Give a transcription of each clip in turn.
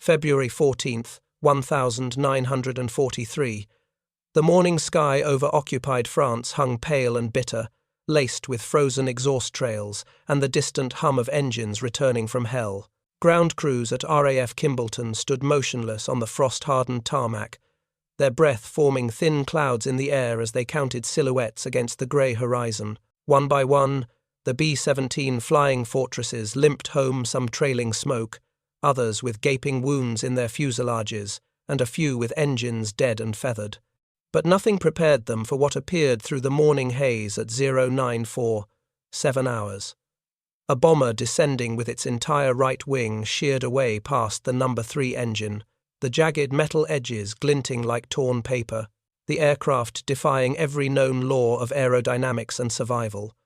February 14th, 1943. The morning sky over occupied France hung pale and bitter, laced with frozen exhaust trails and the distant hum of engines returning from hell. Ground crews at RAF Kimballton stood motionless on the frost-hardened tarmac, their breath forming thin clouds in the air as they counted silhouettes against the grey horizon. One by one, the B-17 flying fortresses limped home some trailing smoke, others with gaping wounds in their fuselages, and a few with engines dead and feathered. But nothing prepared them for what appeared through the morning haze at 0947 hours. A bomber descending with its entire right wing sheared away past the No. 3 engine, the jagged metal edges glinting like torn paper, the aircraft defying every known law of aerodynamics and survival.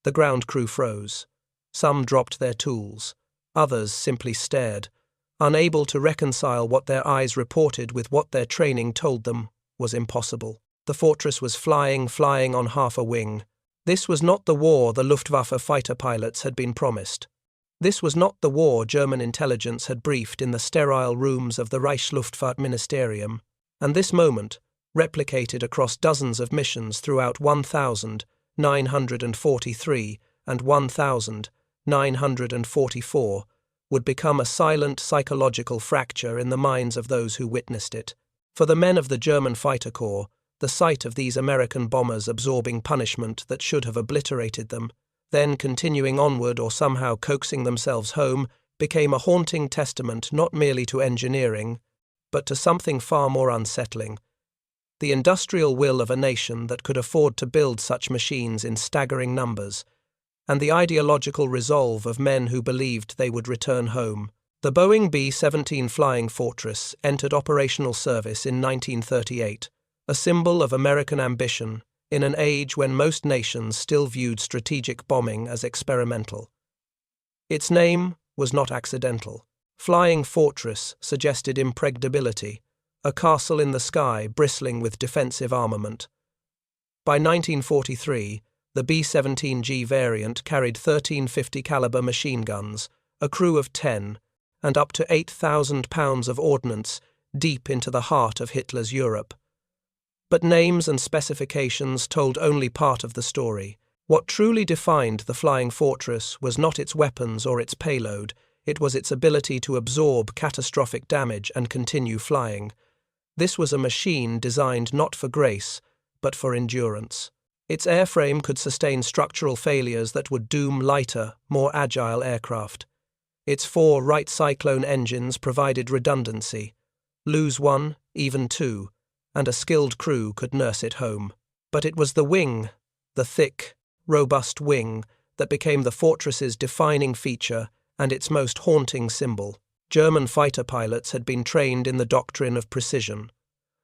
The ground crew froze. Some dropped their tools. Others simply stared, unable to reconcile what their eyes reported with what their training told them was impossible. The fortress was flying on half a wing. This was not the war the Luftwaffe fighter pilots had been promised. This was not the war German intelligence had briefed in the sterile rooms of the Reichsluftfahrt Ministerium, and this moment, replicated across dozens of missions throughout 1943 and 1944, would become a silent psychological fracture in the minds of those who witnessed it. For the men of the German fighter corps, the sight of these American bombers absorbing punishment that should have obliterated them, then continuing onward or somehow coaxing themselves home, became a haunting testament not merely to engineering, but to something far more unsettling: the industrial will of a nation that could afford to build such machines in staggering numbers, and the ideological resolve of men who believed they would return home. The Boeing B-17 Flying Fortress entered operational service in 1938, a symbol of American ambition in an age when most nations still viewed strategic bombing as experimental. Its name was not accidental. Flying Fortress suggested impregnability, a castle in the sky bristling with defensive armament. By 1943, the B-17G variant carried 1350 caliber machine guns, a crew of 10, and up to 8,000 pounds of ordnance deep into the heart of Hitler's Europe. But names and specifications told only part of the story. What truly defined the Flying Fortress was not its weapons or its payload, it was its ability to absorb catastrophic damage and continue flying. This was a machine designed not for grace, but for endurance. Its airframe could sustain structural failures that would doom lighter, more agile aircraft. Its 4 Wright Cyclone engines provided redundancy. Lose one, even two, and a skilled crew could nurse it home. But it was the wing, the thick, robust wing, that became the fortress's defining feature and its most haunting symbol. German fighter pilots had been trained in the doctrine of precision.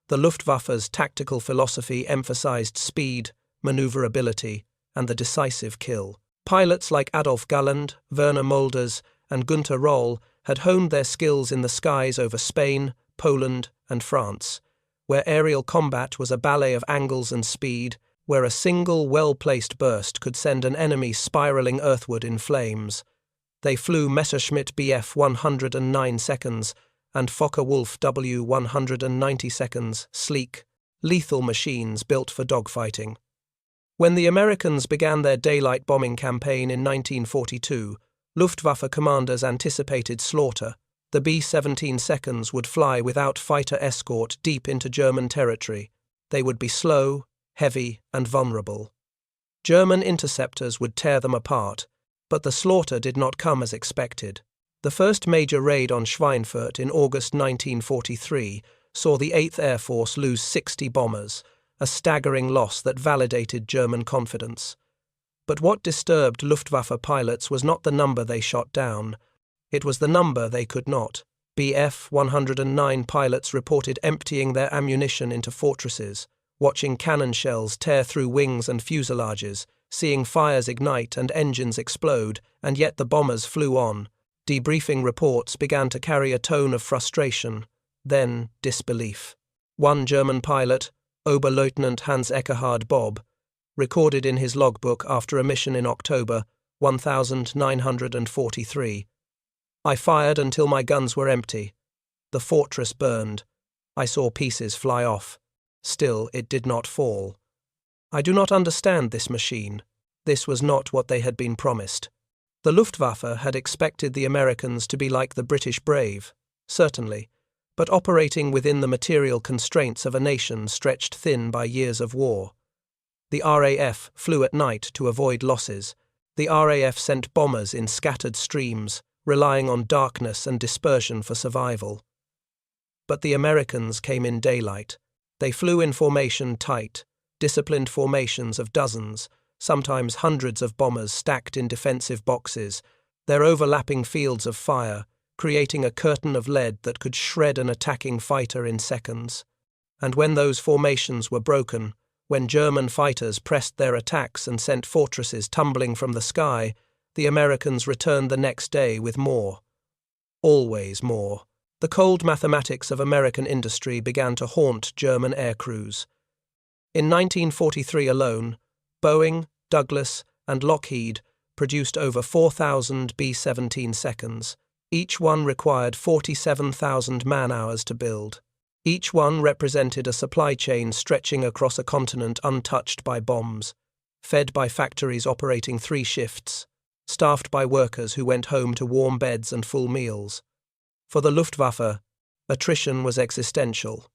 The Luftwaffe's tactical philosophy emphasized speed, maneuverability, and the decisive kill. Pilots like Adolf Galland, Werner Mulders, and Günther Roll had honed their skills in the skies over Spain, Poland, and France, where aerial combat was a ballet of angles and speed, where a single well-placed burst could send an enemy spiraling earthward in flames. They flew Messerschmitt Bf 109 seconds and Focke-Wulf W 190 seconds, sleek, lethal machines built for dogfighting. When the Americans began their daylight bombing campaign in 1942, Luftwaffe commanders anticipated slaughter. The B-17 seconds would fly without fighter escort deep into German territory. They would be slow, heavy, and vulnerable. German interceptors would tear them apart, but the slaughter did not come as expected. The first major raid on Schweinfurt in August 1943 saw the 8th Air Force lose 60 bombers, a staggering loss that validated German confidence. But what disturbed Luftwaffe pilots was not the number they shot down. It was the number they could not. Bf 109 pilots reported emptying their ammunition into fortresses, watching cannon shells tear through wings and fuselages, seeing fires ignite and engines explode, and yet the bombers flew on. Debriefing reports began to carry a tone of frustration, then disbelief. One German pilot, Oberleutnant Hans Eckhard Bob, recorded in his logbook after a mission in October 1943, "I fired until my guns were empty. The fortress burned. I saw pieces fly off. Still, it did not fall. I do not understand this machine. This was not what they had been promised. The Luftwaffe had expected the Americans to be like the British Brave, certainly, but operating within the material constraints of a nation stretched thin by years of war. The RAF flew at night to avoid losses. The RAF sent bombers in scattered streams, relying on darkness and dispersion for survival. But the Americans came in daylight. They flew in formation tight, disciplined formations of dozens, sometimes hundreds of bombers stacked in defensive boxes, their overlapping fields of fire, creating a curtain of lead that could shred an attacking fighter in seconds. And when those formations were broken, when German fighters pressed their attacks and sent fortresses tumbling from the sky, the Americans returned the next day with more. Always more. The cold mathematics of American industry began to haunt German aircrews. In 1943 alone, Boeing, Douglas, and Lockheed produced over 4,000 B-17 seconds. Each one required 47,000 man-hours to build. Each one represented a supply chain stretching across a continent untouched by bombs, fed by factories operating 3 shifts, staffed by workers who went home to warm beds and full meals. For the Luftwaffe, attrition was existential.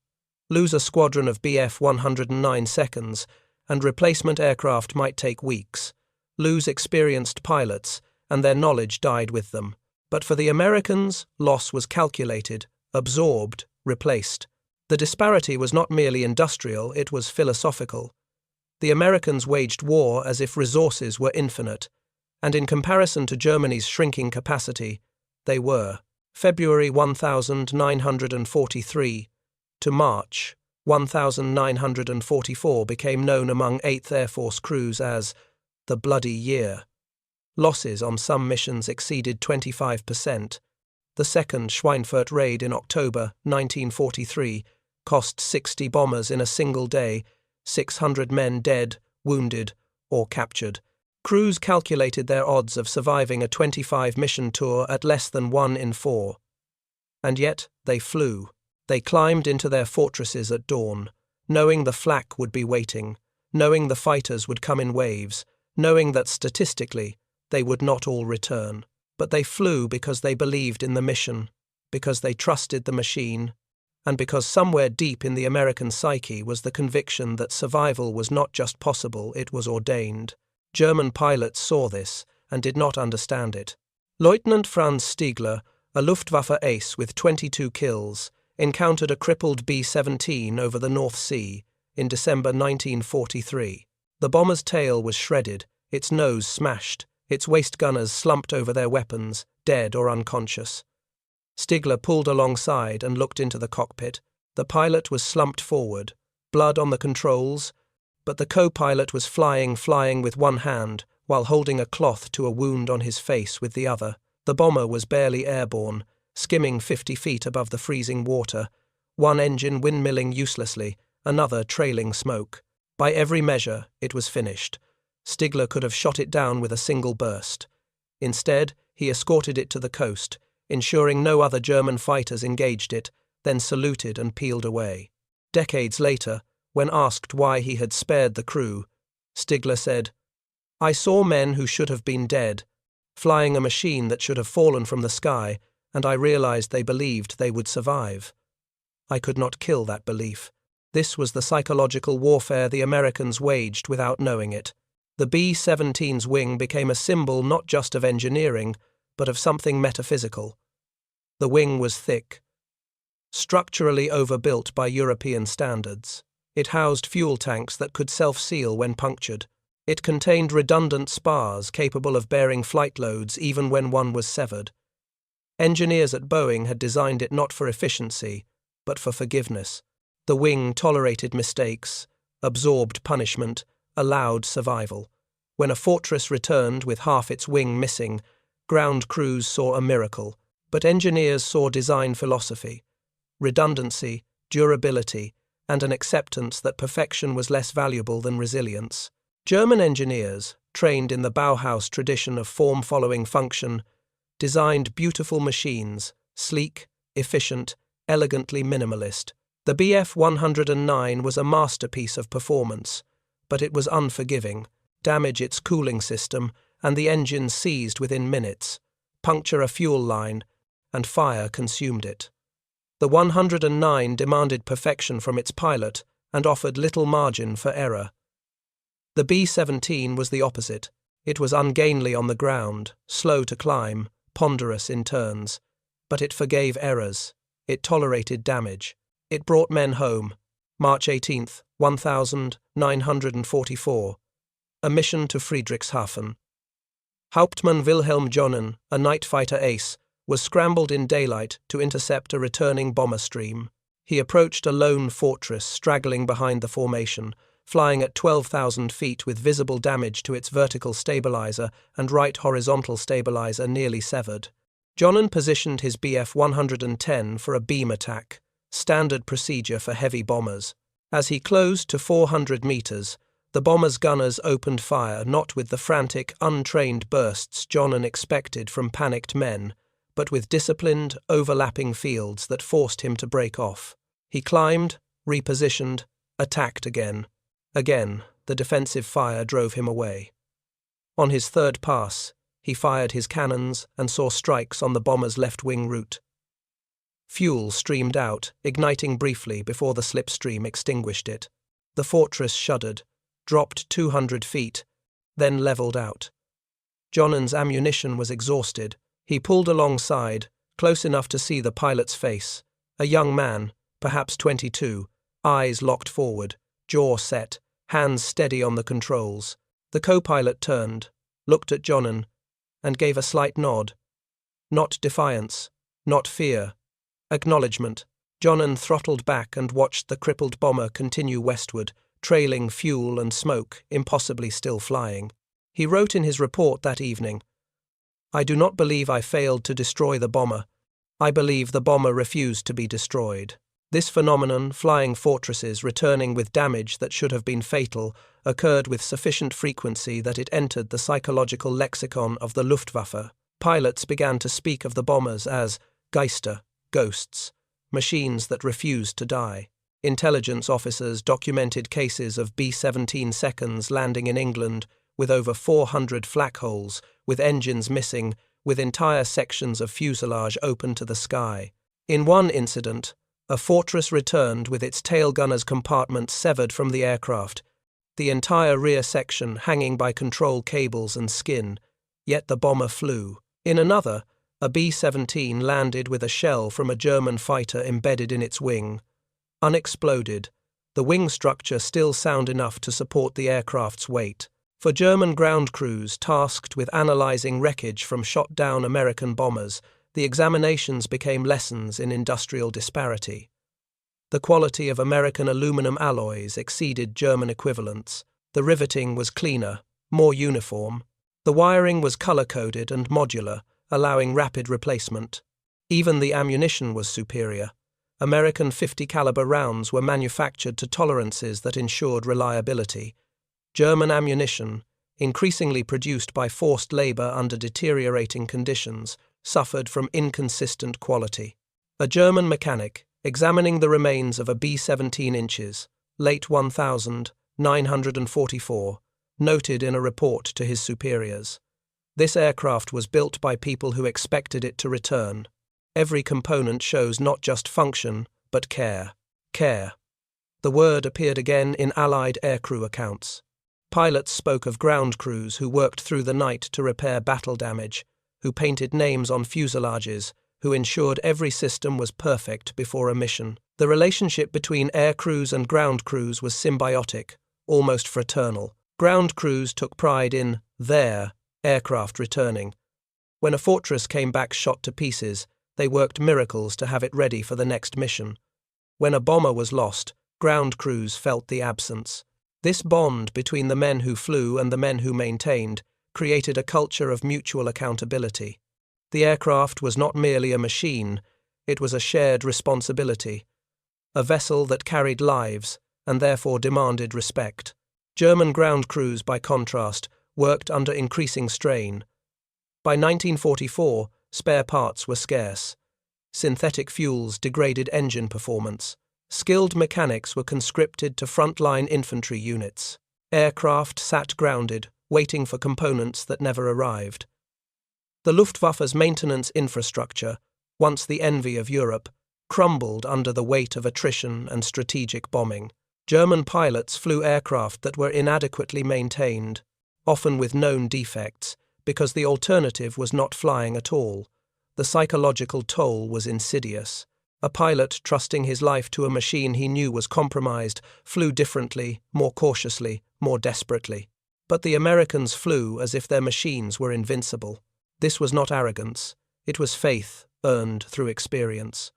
Lose a squadron of Bf-109 seconds, and replacement aircraft might take weeks. Lose experienced pilots, and their knowledge died with them. But for the Americans, loss was calculated, absorbed, replaced. The disparity was not merely industrial, it was philosophical. The Americans waged war as if resources were infinite, and in comparison to Germany's shrinking capacity, they were. February 1943 to March 1944 became known among 8th Air Force crews as the Bloody Year. Losses on some missions exceeded 25%. The second Schweinfurt raid in October 1943 cost 60 bombers in a single day, 600 men dead, wounded, or captured. Crews calculated their odds of surviving a 25-mission tour at less than 1 in 4. And yet, they flew. They climbed into their fortresses at dawn, knowing the flak would be waiting, knowing the fighters would come in waves, knowing that statistically, they would not all return. But they flew because they believed in the mission, because they trusted the machine, and because somewhere deep in the American psyche was the conviction that survival was not just possible, it was ordained. German pilots saw this and did not understand it. Lieutenant Franz Stiegler, a Luftwaffe ace with 22 kills, encountered a crippled B-17 over the North Sea in December 1943. The bomber's tail was shredded, its nose smashed, its waist gunners slumped over their weapons, dead or unconscious. Stiegler pulled alongside and looked into the cockpit. The pilot was slumped forward, blood on the controls, but the co-pilot was flying with one hand while holding a cloth to a wound on his face with the other. The bomber was barely airborne, skimming 50 feet above the freezing water, one engine windmilling uselessly, another trailing smoke. By every measure, it was finished. Stiegler could have shot it down with a single burst. Instead, he escorted it to the coast, ensuring no other German fighters engaged it, then saluted and peeled away. Decades later, when asked why he had spared the crew, Stiegler said, "I saw men who should have been dead, flying a machine that should have fallen from the sky, and I realized they believed they would survive. I could not kill that belief." This was the psychological warfare the Americans waged without knowing it. The B-17's wing became a symbol not just of engineering, but of something metaphysical. The wing was thick, structurally overbuilt by European standards. It housed fuel tanks that could self-seal when punctured. It contained redundant spars capable of bearing flight loads even when one was severed. Engineers at Boeing had designed it not for efficiency, but for forgiveness. The wing tolerated mistakes, absorbed punishment, allowed survival. When a fortress returned with half its wing missing, ground crews saw a miracle, but engineers saw design philosophy, redundancy, durability, and an acceptance that perfection was less valuable than resilience. German engineers, trained in the Bauhaus tradition of form following function, designed beautiful machines, sleek, efficient, elegantly minimalist. The Bf-109 was a masterpiece of performance, but it was unforgiving. Damage its cooling system, and the engine seized within minutes. Puncture a fuel line, and fire consumed it. The 109 demanded perfection from its pilot and offered little margin for error. The B-17 was the opposite. It was ungainly on the ground, slow to climb, ponderous in turns. But it forgave errors. It tolerated damage. It brought men home. March 18, 1944. A mission to Friedrichshafen. Hauptmann Wilhelm Jonen, a night fighter ace, was scrambled in daylight to intercept a returning bomber stream. He approached a lone fortress straggling behind the formation, flying at 12,000 feet with visible damage to its vertical stabilizer and right horizontal stabilizer nearly severed. Jonen positioned his Bf-110 for a beam attack, standard procedure for heavy bombers. As he closed to 400 meters, the bomber's gunners opened fire not with the frantic, untrained bursts Jonen expected from panicked men, but with disciplined, overlapping fields that forced him to break off. He climbed, repositioned, attacked again. Again, the defensive fire drove him away. On his third pass, he fired his cannons and saw strikes on the bomber's left-wing route. Fuel streamed out, igniting briefly before the slipstream extinguished it. The fortress shuddered, dropped 200 feet, then leveled out. Jonen's ammunition was exhausted. He pulled alongside, close enough to see the pilot's face. A young man, perhaps 22, eyes locked forward, jaw set, hands steady on the controls. The co-pilot turned, looked at Jonen, and gave a slight nod. Not defiance, not fear. Acknowledgement. Jonen throttled back and watched the crippled bomber continue westward, trailing fuel and smoke, impossibly still flying. He wrote in his report that evening, "I do not believe I failed to destroy the bomber. I believe the bomber refused to be destroyed." This phenomenon, flying fortresses returning with damage that should have been fatal, occurred with sufficient frequency that it entered the psychological lexicon of the Luftwaffe. Pilots began to speak of the bombers as Geister, ghosts, machines that refused to die. Intelligence officers documented cases of B-17 seconds landing in England with over 400 flak holes, with engines missing, with entire sections of fuselage open to the sky. In one incident, a fortress returned with its tail gunner's compartment severed from the aircraft, the entire rear section hanging by control cables and skin, yet the bomber flew. In another, a B-17 landed with a shell from a German fighter embedded in its wing. Unexploded, the wing structure still sound enough to support the aircraft's weight. For German ground crews tasked with analyzing wreckage from shot-down American bombers, the examinations became lessons in industrial disparity. The quality of American aluminum alloys exceeded German equivalents. The riveting was cleaner, more uniform. The wiring was color-coded and modular, allowing rapid replacement. Even the ammunition was superior. American .50 caliber rounds were manufactured to tolerances that ensured reliability. German ammunition, increasingly produced by forced labor under deteriorating conditions, suffered from inconsistent quality. A German mechanic, examining the remains of a B-17 inches, late 1944, noted in a report to his superiors, "This aircraft was built by people who expected it to return. Every component shows not just function, but care. Care." The word appeared again in Allied aircrew accounts. Pilots spoke of ground crews who worked through the night to repair battle damage, who painted names on fuselages, who ensured every system was perfect before a mission. The relationship between air crews and ground crews was symbiotic, almost fraternal. Ground crews took pride in their aircraft returning. When a fortress came back shot to pieces, they worked miracles to have it ready for the next mission. When a bomber was lost, ground crews felt the absence. This bond between the men who flew and the men who maintained created a culture of mutual accountability. The aircraft was not merely a machine, it was a shared responsibility, a vessel that carried lives and therefore demanded respect. German ground crews, by contrast, worked under increasing strain. By 1944, spare parts were scarce. Synthetic fuels degraded engine performance. Skilled mechanics were conscripted to frontline infantry units. Aircraft sat grounded, waiting for components that never arrived. The Luftwaffe's maintenance infrastructure, once the envy of Europe, crumbled under the weight of attrition and strategic bombing. German pilots flew aircraft that were inadequately maintained, often with known defects, because the alternative was not flying at all. The psychological toll was insidious. A pilot, trusting his life to a machine he knew was compromised, flew differently, more cautiously, more desperately. But the Americans flew as if their machines were invincible. This was not arrogance. It was faith, earned through experience.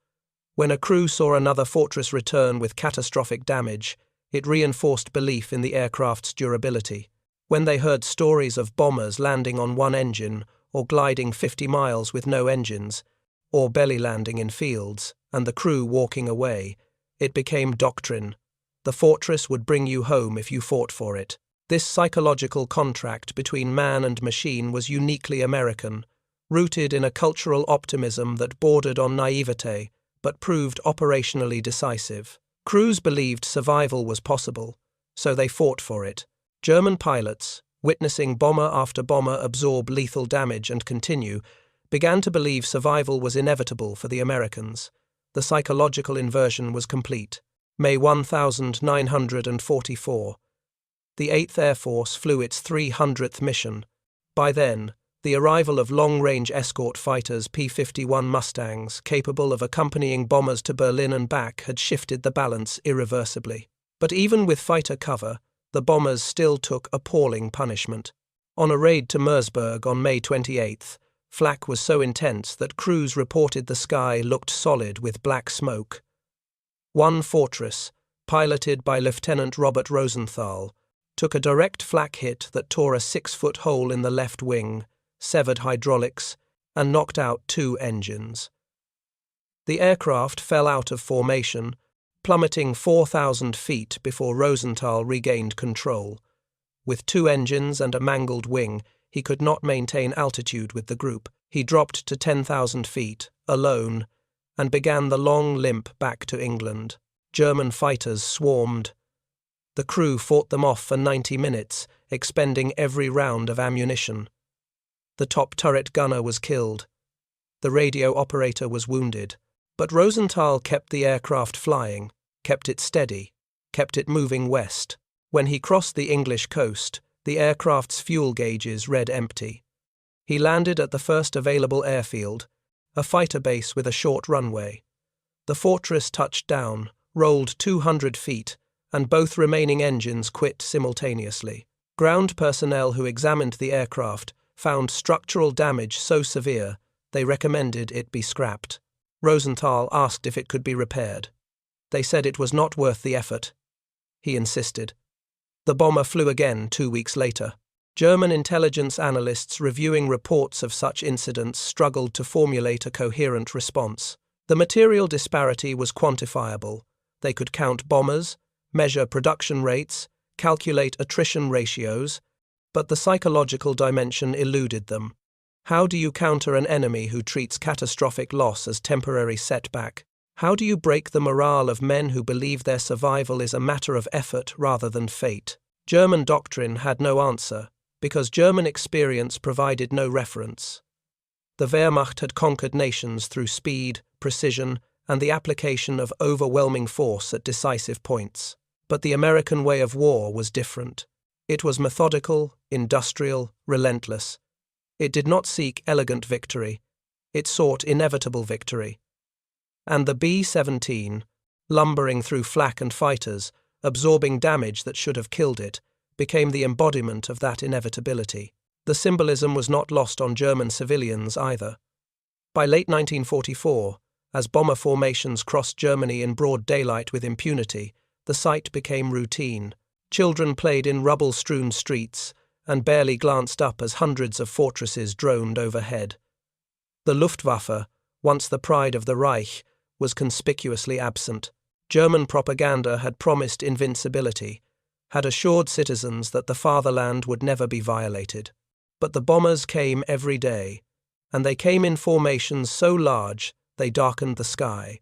When a crew saw another fortress return with catastrophic damage, it reinforced belief in the aircraft's durability. When they heard stories of bombers landing on one engine, or gliding 50 miles with no engines, or belly landing in fields, and the crew walking away, it became doctrine. The fortress would bring you home if you fought for it. This psychological contract between man and machine was uniquely American, rooted in a cultural optimism that bordered on naivete, but proved operationally decisive. Crews believed survival was possible, so they fought for it. German pilots, witnessing bomber after bomber absorb lethal damage and continue, began to believe survival was inevitable for the Americans. The psychological inversion was complete. May 1944. The 8th Air Force flew its 300th mission. By then, the arrival of long-range escort fighters P-51 Mustangs, capable of accompanying bombers to Berlin and back, had shifted the balance irreversibly. But even with fighter cover, the bombers still took appalling punishment. On a raid to Mersburg on May 28th, flak was so intense that crews reported the sky looked solid with black smoke. One fortress, piloted by Lieutenant Robert Rosenthal, took a direct flak hit that tore a 6-foot hole in the left wing, severed hydraulics, and knocked out 2 engines. The aircraft fell out of formation, plummeting 4,000 feet before Rosenthal regained control. With 2 engines and a mangled wing, he could not maintain altitude with the group. He dropped to 10,000 feet, alone, and began the long limp back to England. German fighters swarmed. The crew fought them off for 90 minutes, expending every round of ammunition. The top turret gunner was killed. The radio operator was wounded. But Rosenthal kept the aircraft flying, kept it steady, kept it moving west. When he crossed the English coast, the aircraft's fuel gauges read empty. He landed at the first available airfield, a fighter base with a short runway. The fortress touched down, rolled 200 feet, and both remaining engines quit simultaneously. Ground personnel who examined the aircraft found structural damage so severe they recommended it be scrapped. Rosenthal asked if it could be repaired. They said it was not worth the effort. He insisted. The bomber flew again 2 weeks later. German intelligence analysts reviewing reports of such incidents struggled to formulate a coherent response. The material disparity was quantifiable. They could count bombers, measure production rates, calculate attrition ratios, but the psychological dimension eluded them. How do you counter an enemy who treats catastrophic loss as temporary setback? How do you break the morale of men who believe their survival is a matter of effort rather than fate? German doctrine had no answer, because German experience provided no reference. The Wehrmacht had conquered nations through speed, precision, and the application of overwhelming force at decisive points. But the American way of war was different. It was methodical, industrial, relentless. It did not seek elegant victory. It sought inevitable victory. And the B-17, lumbering through flak and fighters, absorbing damage that should have killed it, became the embodiment of that inevitability. The symbolism was not lost on German civilians either. By late 1944, as bomber formations crossed Germany in broad daylight with impunity, the sight became routine. Children played in rubble-strewn streets and barely glanced up as hundreds of fortresses droned overhead. The Luftwaffe, once the pride of the Reich, was conspicuously absent. German propaganda had promised invincibility, had assured citizens that the fatherland would never be violated. But the bombers came every day, and they came in formations so large they darkened the sky.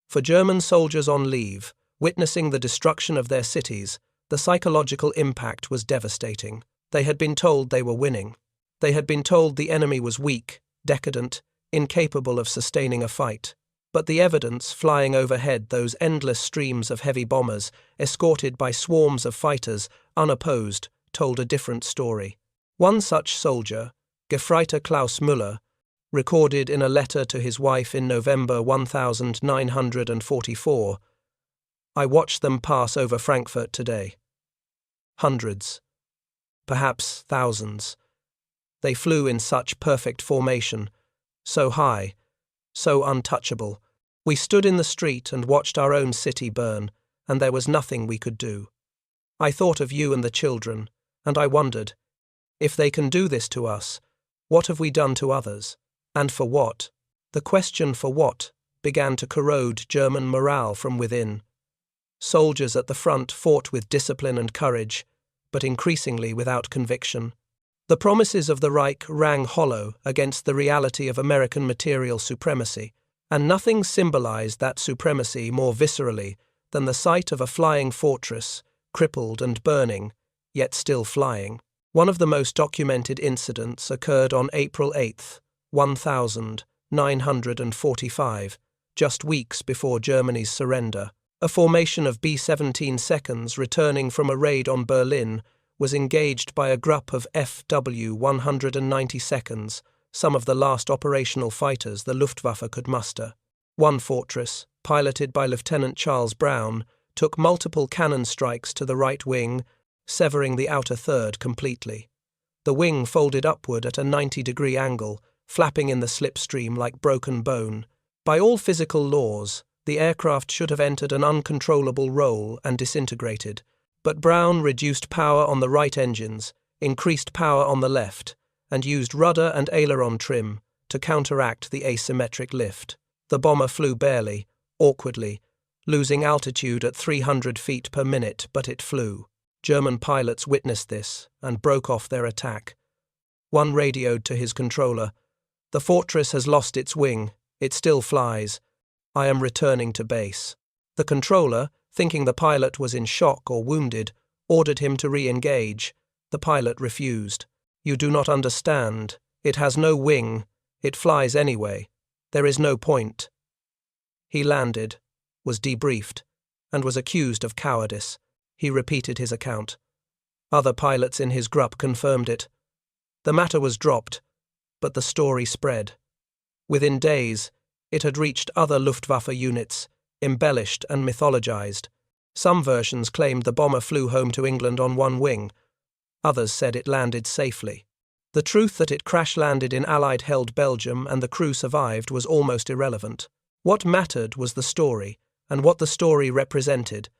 For German soldiers on leave, witnessing the destruction of their cities, the psychological impact was devastating. They had been told they were winning. They had been told the enemy was weak, decadent, incapable of sustaining a fight. But the evidence flying overhead, those endless streams of heavy bombers, escorted by swarms of fighters, unopposed, told a different story. One such soldier, Gefreiter Klaus Müller, recorded in a letter to his wife in November 1944, "I watched them pass over Frankfurt today. Hundreds, perhaps thousands. They flew in such perfect formation, so high, so untouchable. We stood in the street and watched our own city burn, and there was nothing we could do. I thought of you and the children, and I wondered, if they can do this to us, what have we done to others? And for what?" The question for what began to corrode German morale from within. Soldiers at the front fought with discipline and courage, but increasingly without conviction. The promises of the Reich rang hollow against the reality of American material supremacy, and nothing symbolized that supremacy more viscerally than the sight of a flying fortress, crippled and burning, yet still flying. One of the most documented incidents occurred on April 8, 1945, just weeks before Germany's surrender. A formation of B-17 seconds returning from a raid on Berlin was engaged by a group of FW-190 seconds, some of the last operational fighters the Luftwaffe could muster. One fortress, piloted by Lieutenant Charles Brown, took multiple cannon strikes to the right wing, severing the outer third completely. The wing folded upward at a 90-degree angle, flapping in the slipstream like broken bone. By all physical laws, the aircraft should have entered an uncontrollable roll and disintegrated, but Brown reduced power on the right engines, increased power on the left, and used rudder and aileron trim to counteract the asymmetric lift. The bomber flew barely, awkwardly, losing altitude at 300 feet per minute, but it flew. German pilots witnessed this and broke off their attack. One radioed to his controller, "The fortress has lost its wing. It still flies. I am returning to base." The controller, thinking the pilot was in shock or wounded, ordered him to re-engage. The pilot refused. "You do not understand. It has no wing. It flies anyway. There is no point." He landed, was debriefed, and was accused of cowardice. He repeated his account. Other pilots in his group confirmed it. The matter was dropped, but the story spread. Within days, it had reached other Luftwaffe units, embellished and mythologized. Some versions claimed the bomber flew home to England on one wing. Others said it landed safely. The truth that it crash-landed in Allied-held Belgium and the crew survived was almost irrelevant. What mattered was the story, and what the story represented.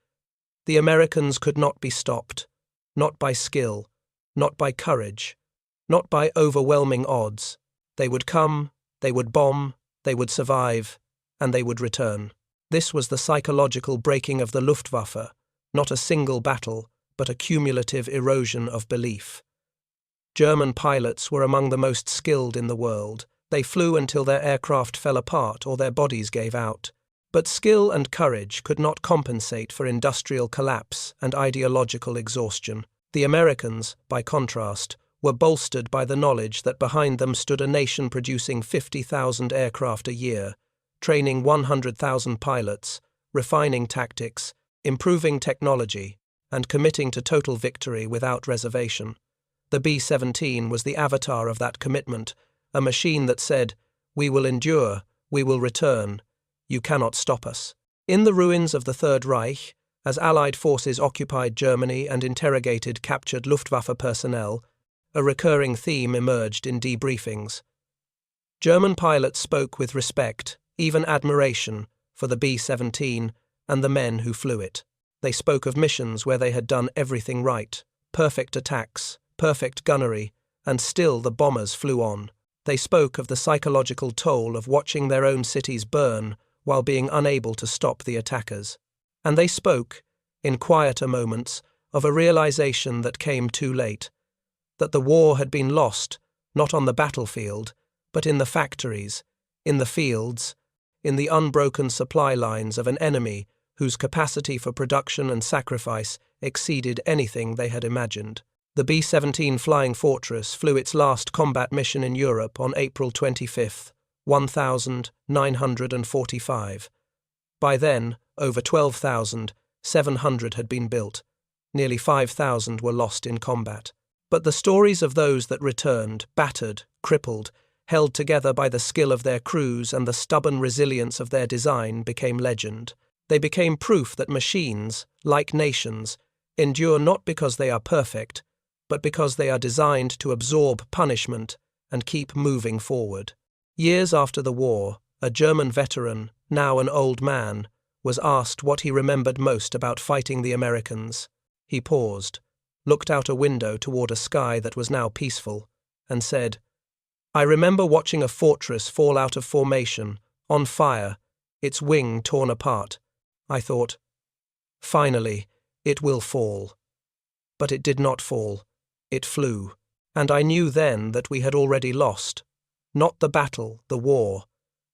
The Americans could not be stopped, not by skill, not by courage, not by overwhelming odds. They would come, they would bomb, they would survive, and they would return. This was the psychological breaking of the Luftwaffe, not a single battle, but a cumulative erosion of belief. German pilots were among the most skilled in the world. They flew until their aircraft fell apart or their bodies gave out. But skill and courage could not compensate for industrial collapse and ideological exhaustion. The Americans, by contrast, were bolstered by the knowledge that behind them stood a nation producing 50,000 aircraft a year, training 100,000 pilots, refining tactics, improving technology, and committing to total victory without reservation. The B-17 was the avatar of that commitment, a machine that said, "We will endure, we will return. You cannot stop us." In the ruins of the Third Reich, as Allied forces occupied Germany and interrogated captured Luftwaffe personnel, a recurring theme emerged in debriefings. German pilots spoke with respect, even admiration, for the B-17 and the men who flew it. They spoke of missions where they had done everything right, perfect attacks, perfect gunnery, and still the bombers flew on. They spoke of the psychological toll of watching their own cities burn while being unable to stop the attackers. And they spoke, in quieter moments, of a realization that came too late, that the war had been lost, not on the battlefield, but in the factories, in the fields, in the unbroken supply lines of an enemy whose capacity for production and sacrifice exceeded anything they had imagined. The B-17 Flying Fortress flew its last combat mission in Europe on April 25, 1945. By then, over 12,700 had been built. Nearly 5,000 were lost in combat. But the stories of those that returned, battered, crippled, held together by the skill of their crews and the stubborn resilience of their design, became legend. They became proof that machines, like nations, endure not because they are perfect, but because they are designed to absorb punishment and keep moving forward. Years after the war, a German veteran, now an old man, was asked what he remembered most about fighting the Americans. He paused, looked out a window toward a sky that was now peaceful, and said, "I remember watching a fortress fall out of formation, on fire, its wing torn apart. I thought, finally, it will fall." But it did not fall. It flew. And I knew then that we had already lost. Not the battle, the war.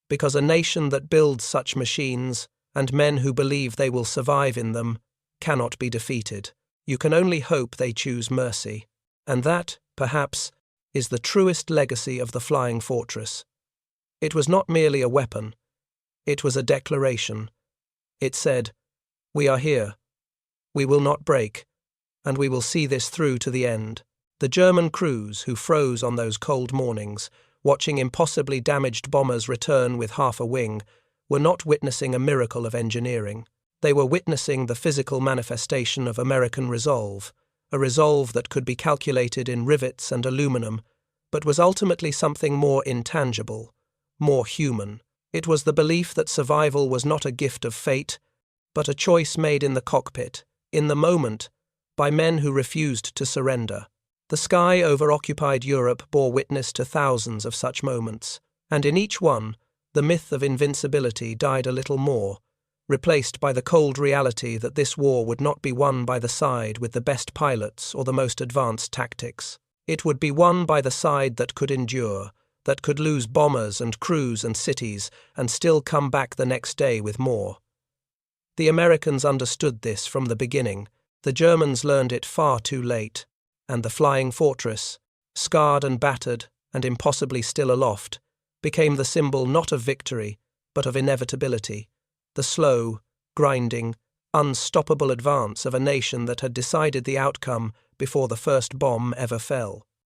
Because a nation that builds such machines, and men who believe they will survive in them, cannot be defeated. You can only hope they choose mercy. And that, perhaps, is the truest legacy of the Flying Fortress. It was not merely a weapon. It was a declaration. It said, "We are here. We will not break, and we will see this through to the end." The German crews who froze on those cold mornings, watching impossibly damaged bombers return with half a wing, were not witnessing a miracle of engineering. They were witnessing the physical manifestation of American resolve, a resolve that could be calculated in rivets and aluminum, but was ultimately something more intangible, more human. It was the belief that survival was not a gift of fate, but a choice made in the cockpit, in the moment, by men who refused to surrender. The sky over occupied Europe bore witness to thousands of such moments, and in each one, the myth of invincibility died a little more, replaced by the cold reality that this war would not be won by the side with the best pilots or the most advanced tactics. It would be won by the side that could endure, that could lose bombers and crews and cities and still come back the next day with more. The Americans understood this from the beginning. The Germans learned it far too late. And the Flying Fortress, scarred and battered and impossibly still aloft, became the symbol not of victory, but of inevitability, the slow, grinding, unstoppable advance of a nation that had decided the outcome before the first bomb ever fell.